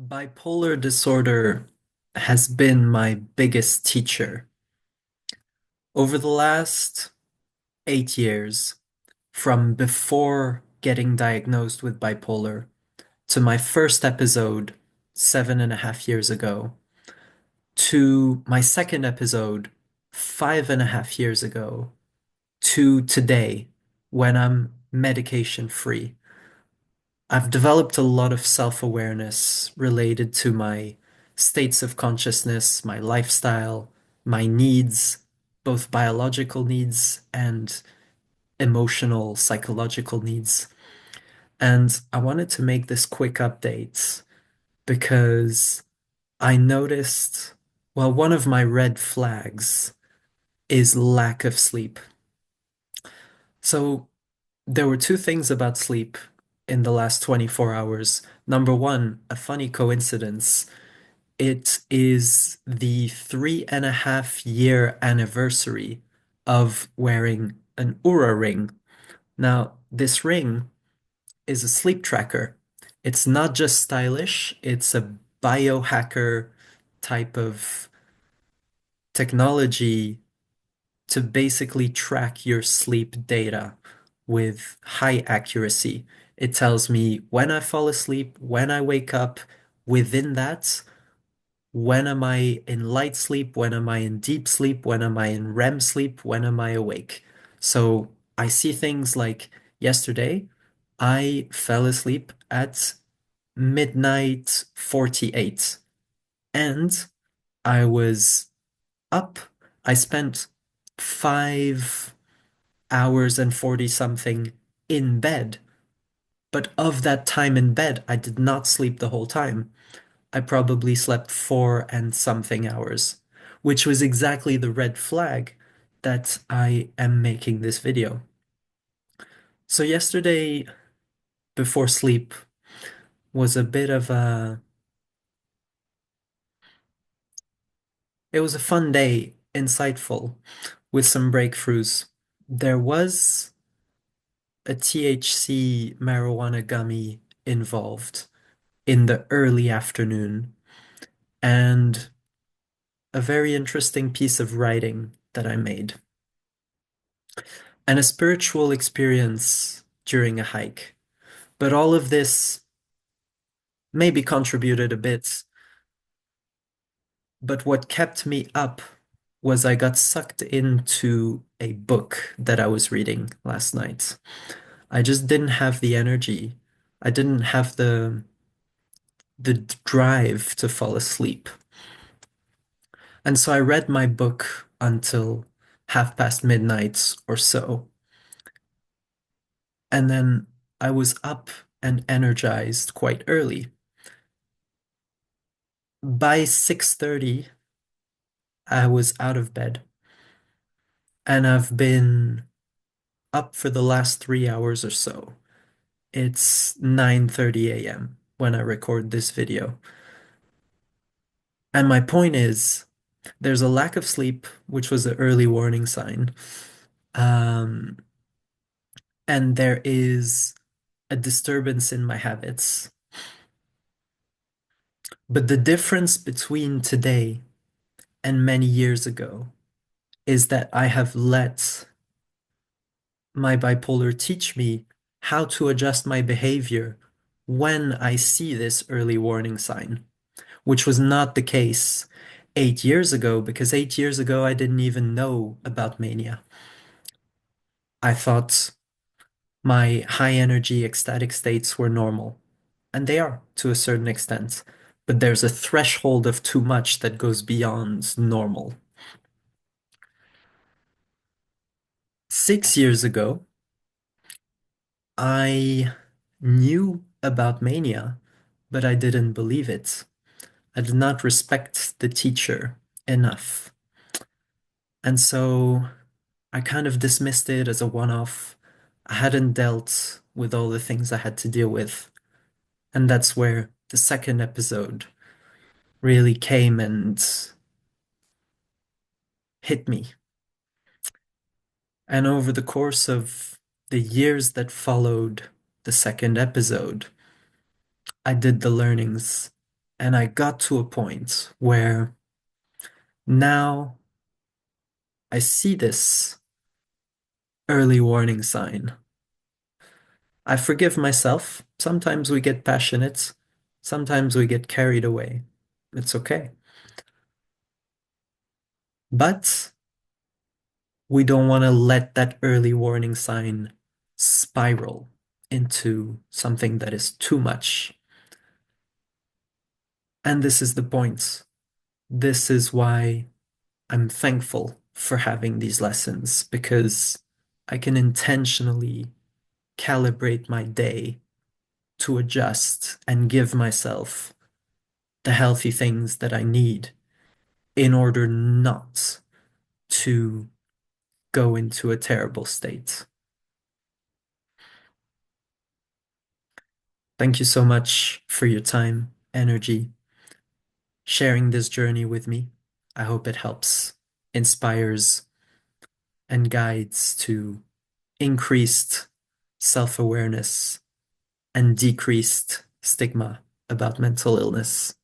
Bipolar disorder has been my biggest teacher. Over the last 8 years, from before getting diagnosed with bipolar to my first episode 7.5 years ago, to my second episode 5.5 years ago, to today when I'm medication free. I've developed a lot of self-awareness related to my states of consciousness, my lifestyle, my needs, both biological needs and emotional, psychological needs. And I wanted to make this quick update because I noticed, well, one of my red flags is lack of sleep. So there were two things about sleep in the last 24 hours. Number one, a funny coincidence. It is the 3.5 year anniversary of wearing an Oura ring. Now, this ring is a sleep tracker. It's not just stylish, it's a biohacker type of technology to basically track your sleep data with high accuracy. It tells me when I fall asleep, when I wake up. Within that, when am I in light sleep? When am I in deep sleep? When am I in REM sleep? When am I awake? So I see things like yesterday, I fell asleep at midnight 48 and I was up. I spent 5 hours and 40 something in bed. But of that time in bed, I did not sleep the whole time. I probably slept 4 and something hours, which was exactly the red flag that I am making this video. So yesterday before sleep was a bit of a, it was a fun day, insightful, with some breakthroughs. There was a THC marijuana gummy involved in the early afternoon, and a very interesting piece of writing that I made, and a spiritual experience during a hike. But all of this maybe contributed a bit, but what kept me up was I got sucked into a book that I was reading last night. I just didn't have the energy. I didn't have the drive to fall asleep. And so I read my book until midnight or so. And then I was up and energized quite early. By 6:30, I was out of bed and I've been up for the last 3 hours or so. It's 9:30 a.m. when I record this video. And my point is, there's a lack of sleep, which was the early warning sign. Um, and there is a disturbance in my habits. But the difference between today and many years ago is that I have let my bipolar teach me how to adjust my behavior when I see this early warning sign, which was not the case 8 years ago, because 8 years ago I didn't even know about mania. I thought my high energy ecstatic states were normal, and they are to a certain extent, but there's a threshold of too much that goes beyond normal. 6 years ago, I knew about mania, but I didn't believe it. I did not respect the teacher enough. And so I kind of dismissed it as a one-off. I hadn't dealt with all the things I had to deal with. And that's where the second episode really came and hit me. And over the course of the years that followed the second episode, I did the learnings. And I got to a point where now I see this early warning sign. I forgive myself. Sometimes we get passionate. Sometimes we get carried away. It's okay. But we don't want to let that early warning sign spiral into something that is too much. And this is the point. This is why I'm thankful for having these lessons because I can intentionally calibrate my day to adjust and give myself the healthy things that I need in order not to go into a terrible state. Thank you so much for your time, energy, sharing this journey with me. I hope it helps, inspires, and guides to increased self awareness and decreased stigma about mental illness.